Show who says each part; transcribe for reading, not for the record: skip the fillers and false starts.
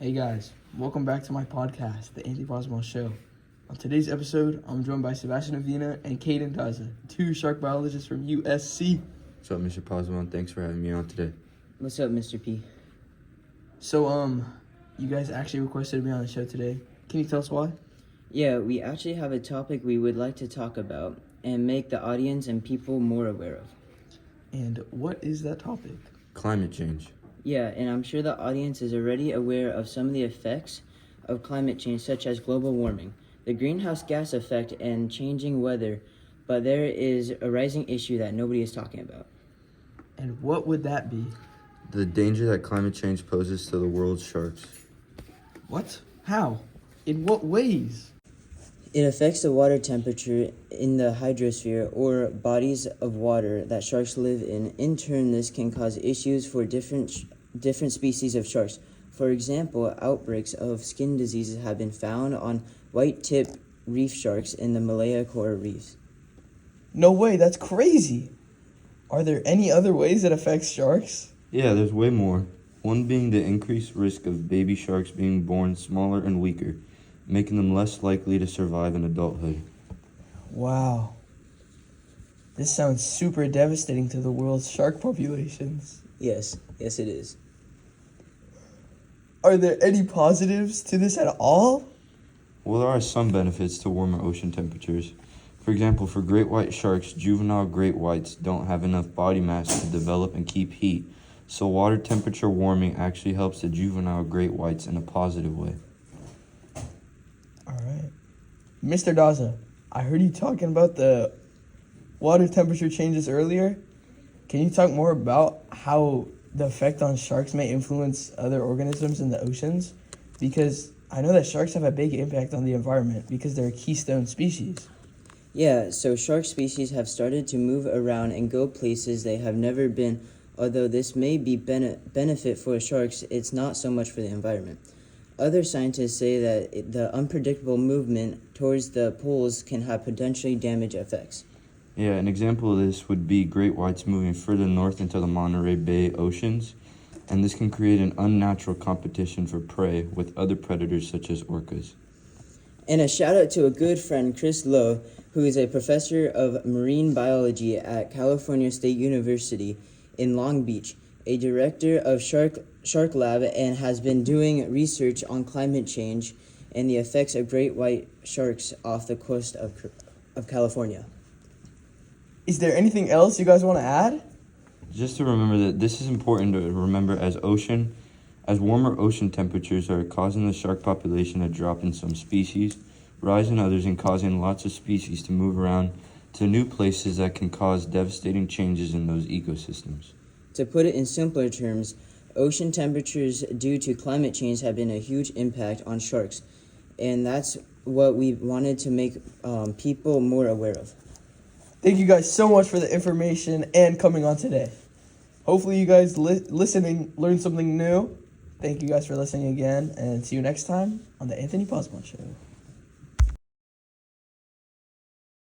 Speaker 1: Hey guys, welcome back to my podcast, the Pozzobon Show. On today's episode, I'm joined by Sebastian, Avina, and Cayden, Daza, two shark biologists from USC.
Speaker 2: What's up, Mr. Pozzobon? Thanks for having me on today.
Speaker 3: What's up, Mr. P?
Speaker 1: So, you guys actually requested to be on the show today. Can you tell us why?
Speaker 3: Yeah, we actually have a topic we would like to talk about and make the audience and people more aware of.
Speaker 1: And what is that topic?
Speaker 2: Climate change.
Speaker 3: Yeah, and I'm sure the audience is already aware of some of the effects of climate change, such as global warming, the greenhouse gas effect, and changing weather, but there is a rising issue that nobody is talking about.
Speaker 1: And what would that be?
Speaker 2: The danger that climate change poses to the world's sharks.
Speaker 1: What? How? In what ways?
Speaker 3: It affects the water temperature in the hydrosphere, or bodies of water that sharks live in. In turn, this can cause issues for different species of sharks. For example, outbreaks of skin diseases have been found on white-tip reef sharks in the Malaya coral reefs.
Speaker 1: No way, that's crazy! Are there any other ways it affects sharks?
Speaker 2: Yeah, there's way more. One being the increased risk of baby sharks being born smaller and weaker, making them less likely to survive in adulthood.
Speaker 1: Wow. This sounds super devastating to the world's shark populations.
Speaker 3: Yes, it is.
Speaker 1: Are there any positives to this at all?
Speaker 2: Well, there are some benefits to warmer ocean temperatures. For example, for great white sharks, juvenile great whites don't have enough body mass to develop and keep heat, so water temperature warming actually helps the juvenile great whites in a positive way.
Speaker 1: All right. Mr. Daza, I heard you talking about the water temperature changes earlier. Can you talk more about how the effect on sharks may influence other organisms in the oceans? Because I know that sharks have a big impact on the environment because they're a keystone species.
Speaker 3: Yeah, so shark species have started to move around and go places they have never been. Although this may be benefit for sharks, it's not so much for the environment. Other scientists say that the unpredictable movement towards the poles can have potentially damage effects.
Speaker 2: Yeah, an example of this would be great whites moving further north into the Monterey Bay oceans, and this can create an unnatural competition for prey with other predators such as orcas.
Speaker 3: And a shout out to a good friend, Chris Lowe, who is a professor of marine biology at California State University in Long Beach, a director of Shark Lab, and has been doing research on climate change and the effects of great white sharks off the coast of California.
Speaker 1: Is there anything else you guys want to add?
Speaker 2: Just to remember that this is important to remember as warmer ocean temperatures are causing the shark population to drop in some species, rise in others, and causing lots of species to move around to new places that can cause devastating changes in those ecosystems.
Speaker 3: To put it in simpler terms, ocean temperatures due to climate change have been a huge impact on sharks, and that's what we wanted to make people more aware of.
Speaker 1: Thank you guys so much for the information and coming on today. Hopefully you guys listening learned something new. Thank you guys for listening again, and see you next time on the Pozzobon Show.